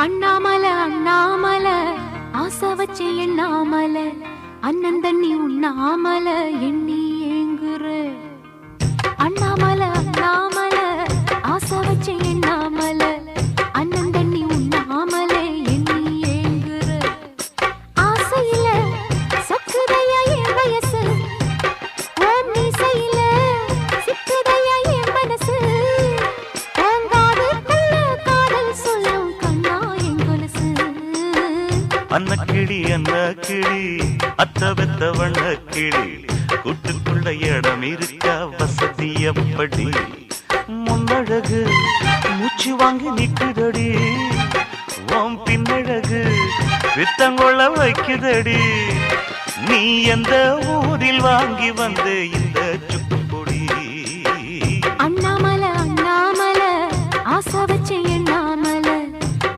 அண்ணாமலை அண்ணாமலை ஆசை வச்சு எண்ணாமலை அண்ணன் தண்ணி உண்ணாமலை எண்ணி ஏங்குற அண்ணாமலை அண்ணாமலை ஆசை வச்சு எண்ணாமலை அண்ணன் தண்ணி உண்ணாமலை எண்ணி ஏங்குற ஆசையில சக்குதையா என் வயசு ஓம் மீசையில சிக்குதையா என் மனசு அன்ன கிளி அத்த வெத்த வண்ண கிளி கூட்டுக்குள்ள இடம் இருக்கா வசதி எப்படி முன்னழகு மூச்சு வாங்கி நிக்குதடி ஓம் பின்னழகு வித்தங்கொள்ள வைக்குதடி நீ எந்த ஊரில் வாங்கி வந்து இந்த